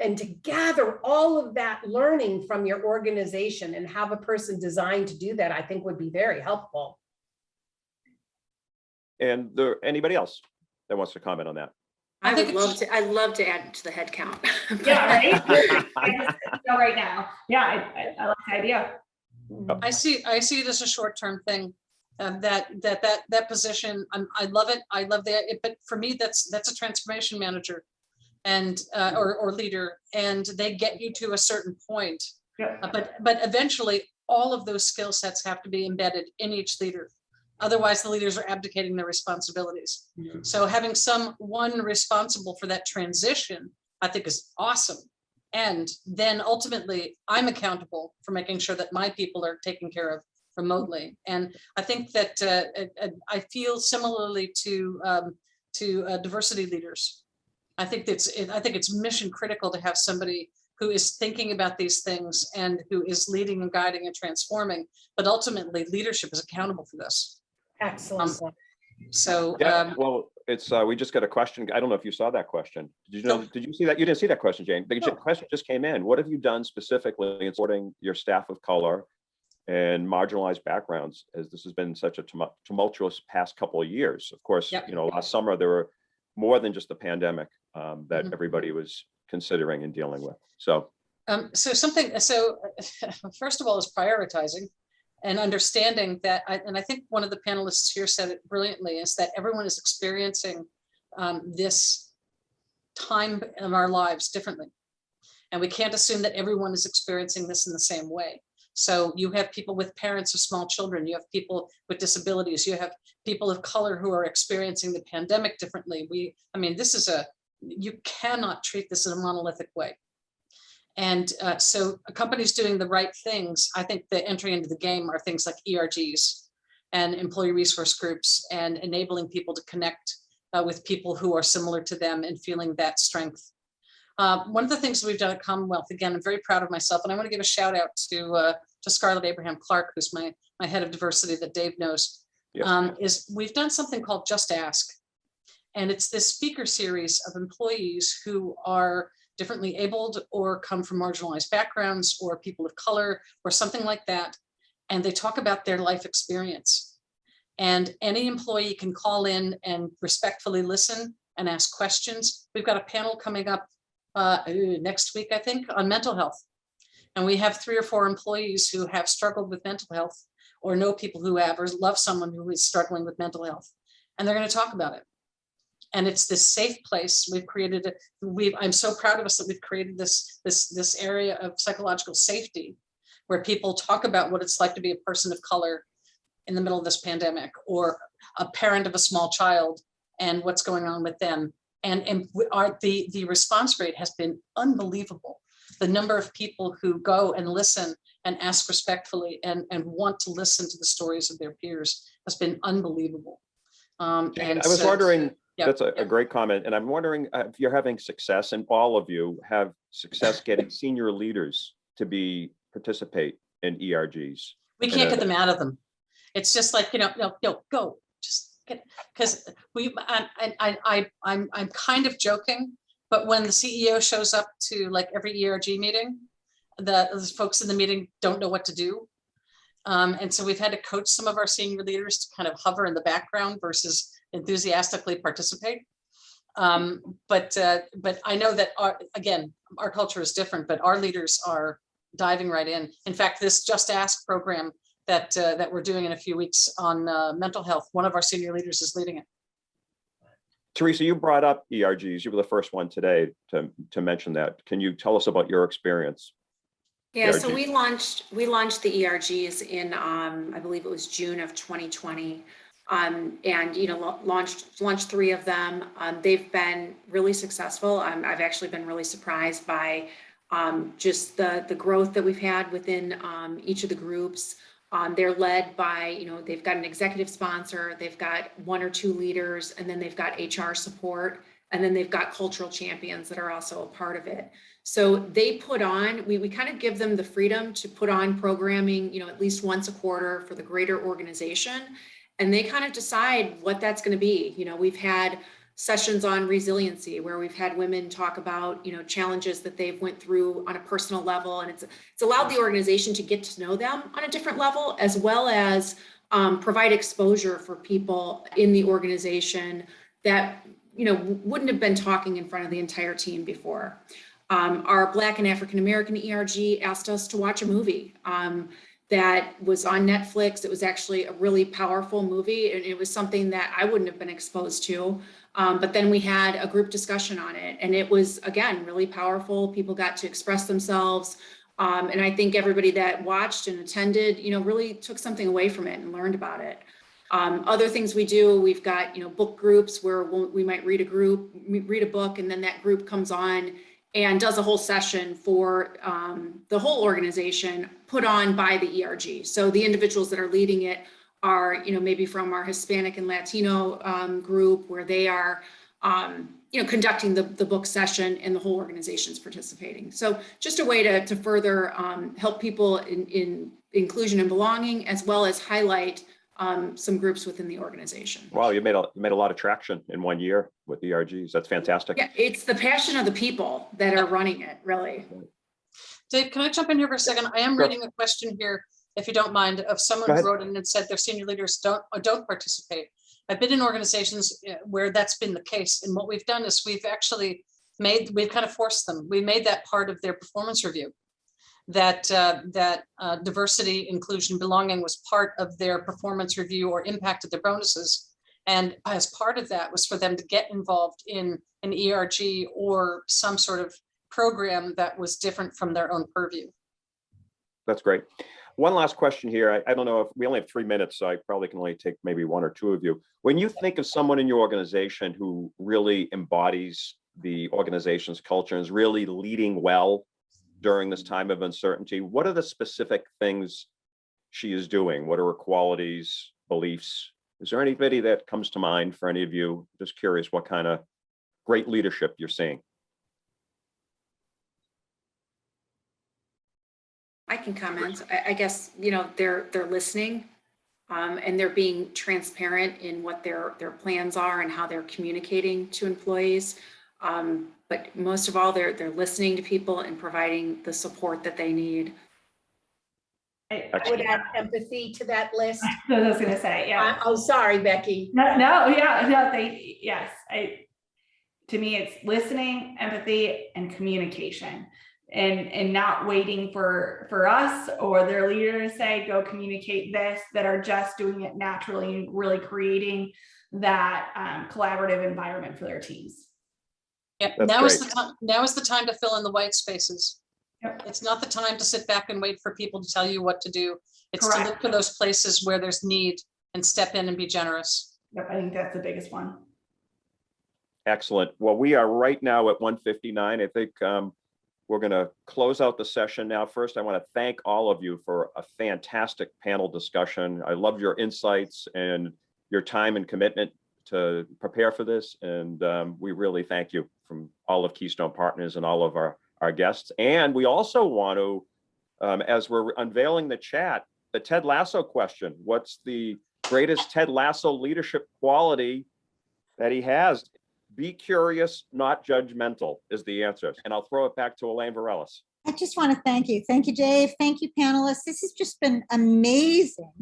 And to gather all of that learning from your organization and have a person designed to do that, I think would be very helpful. And anybody else that wants to comment on that? I'd love to add to the head count. Yeah, right. Right now. Yeah, I like the idea. I see it as a short-term thing. That position, I love it. I love that. But for me, that's a transformation manager and or leader, and they get you to a certain point. Yeah. But eventually, all of those skill sets have to be embedded in each leader. Otherwise, the leaders are abdicating their responsibilities. Mm-hmm. So having someone responsible for that transition, I think, is awesome. And then ultimately, I'm accountable for making sure that my people are taken care of remotely. And I think that I feel similarly to to diversity leaders. I think it's mission critical to have somebody who is thinking about these things and who is leading and guiding and transforming, but ultimately leadership is accountable for this. Excellent. So Yeah, well, it's we just got a question. I don't know if you saw that question. Did you see that? You didn't see that question, Jane. The question just came in. What have you done specifically in supporting your staff of color and marginalized backgrounds, as this has been such a tumultuous past couple of years? Of course, you know, last summer there were more than just the pandemic that everybody was considering and dealing with. So first of all is prioritizing and understanding that, and I think one of the panelists here said it brilliantly, is that everyone is experiencing this time in our lives differently. And we can't assume that everyone is experiencing this in the same way. So you have people with parents of small children, you have people with disabilities, you have people of color who are experiencing the pandemic differently. You cannot treat this in a monolithic way. And so a company's doing the right things. I think the entry into the game are things like ERGs and employee resource groups and enabling people to connect with people who are similar to them and feeling that strength. One of the things that we've done at Commonwealth, again, I'm very proud of myself, and I want to give a shout out to Scarlett Abraham Clark, who's my head of diversity that Dave knows, is we've done something called Just Ask. And it's this speaker series of employees who are differently abled or come from marginalized backgrounds or people of color or something like that. And they talk about their life experience. And any employee can call in and respectfully listen and ask questions. We've got a panel coming up next week, I think, on mental health. And we have 3 or 4 employees who have struggled with mental health or know people who have or love someone who is struggling with mental health. And they're going to talk about it. And it's this safe place we've created. I'm so proud of us that we've created this area of psychological safety where people talk about what it's like to be a person of color in the middle of this pandemic, or a parent of a small child and what's going on with them. And the response rate has been unbelievable. The number of people who go and listen and ask respectfully and want to listen to the stories of their peers has been unbelievable. And I was wondering, that's a great comment. And I'm wondering if you're having success, and all of you have success getting senior leaders to participate in ERGs. We can't get them out of them. It's just like, go, just get, because I'm kind of joking, but when the CEO shows up to like every ERG meeting, the folks in the meeting don't know what to do. And so we've had to coach some of our senior leaders to kind of hover in the background versus enthusiastically participate. But I know that our culture is different, but our leaders are diving right in. In fact, this Just Ask program that we're doing in a few weeks on mental health, one of our senior leaders is leading it. Teresa, you brought up ERGs. You were the first one today to mention that. Can you tell us about your experience? Yeah, ERGs. So we launched the ERGs in I believe it was June of 2020, and launched 3 of them. They've been really successful. I've actually been really surprised by just the growth that we've had within each of the groups. They're led by, they've got an executive sponsor, they've got 1 or 2 leaders, and then they've got HR support, and then they've got cultural champions that are also a part of it. So they put on, we kind of give them the freedom to put on programming, at least once a quarter for the greater organization. And they kind of decide what that's going to be. We've had sessions on resiliency where we've had women talk about, challenges that they've went through on a personal level. And it's allowed the organization to get to know them on a different level, as well as provide exposure for people in the organization that, wouldn't have been talking in front of the entire team before. Our Black and African American ERG asked us to watch a movie that was on Netflix. It was actually a really powerful movie, and it was something that I wouldn't have been exposed to. But then we had a group discussion on it, and it was, again, really powerful. People got to express themselves. And I think everybody that watched and attended, really took something away from it and learned about it. Other things we do, we've got, book groups where we might read a book, and then that group comes on and does a whole session for the whole organization put on by the ERG. So the individuals that are leading it are, maybe from our Hispanic and Latino group, where they are, conducting the book session, and the whole organization's participating. So just a way to further help people in inclusion and belonging, as well as highlight some groups within the organization. Wow, you made a lot of traction in 1 year with ERGs. That's fantastic. Yeah, it's the passion of the people that are running it, really. Dave, can I jump in here for a second? I am reading a question here, if you don't mind, of someone who wrote in and said their senior leaders don't participate. I've been in organizations where that's been the case. And what we've done is we've kind of forced them. We made that part of their performance review, that diversity, inclusion, belonging was part of their performance review or impacted their bonuses. And as part of that was for them to get involved in an ERG or some sort of program that was different from their own purview. That's great. One last question here. I don't know if we only have 3 minutes, so I probably can only take maybe one or two of you. When you think of someone in your organization who really embodies the organization's culture and is really leading well during this time of uncertainty, what are the specific things she is doing? What are her qualities, beliefs? Is there anybody that comes to mind for any of you? Just curious what kind of great leadership you're seeing. I can comment. I guess, they're listening, and they're being transparent in what their plans are and how they're communicating to employees. But most of all, they're listening to people and providing the support that they need. I would add empathy to that list. That's what I was going to say. Yeah. Oh, sorry, Becky. Yes. To me, it's listening, empathy, and communication. And not waiting for us or their leader to say, go communicate this, that are just doing it naturally and really creating that collaborative environment for their teams. Yeah, now is the time to fill in the white spaces. Yep. It's not the time to sit back and wait for people to tell you what to do. It's Correct. To look for those places where there's need and step in and be generous. Yep, I think that's the biggest one. Excellent. Well, we are right now at 1:59. I think we're going to close out the session now. First, I want to thank all of you for a fantastic panel discussion. I love your insights and your time and commitment to prepare for this. And we really thank you from all of Keystone Partners and all of our guests. And we also want to, as we're unveiling the chat, the Ted Lasso question: what's the greatest Ted Lasso leadership quality that he has? Be curious, not judgmental is the answer. And I'll throw it back to Elaine Varellis. I just want to thank you. Thank you, Dave. Thank you, panelists. This has just been amazing.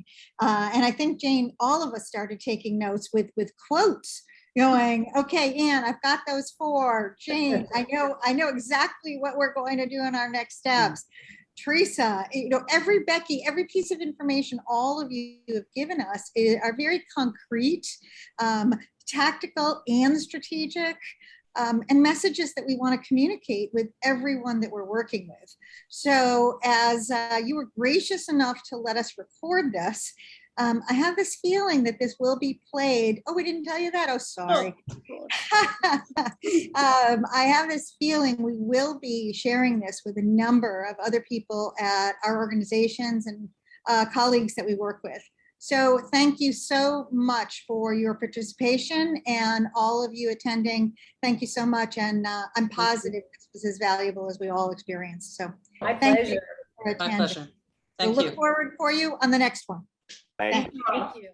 And I think, Jane, all of us started taking notes with quotes going, okay, Ann, I've got those 4. Jane, I know exactly what we're going to do in our next steps. Teresa, every piece of information all of you have given us are very concrete, tactical and strategic, and messages that we want to communicate with everyone that we're working with. So as you were gracious enough to let us record this, I have this feeling that this will be played. Oh, we didn't tell you that? Oh, sorry. I have this feeling we will be sharing this with a number of other people at our organizations and colleagues that we work with. So thank you so much for your participation, and all of you attending. Thank you so much. And I'm positive this was as valuable as we all experienced. So my pleasure. For attending. My pleasure. Thank you. We'll look forward for you on the next one. Thank you. Thank you.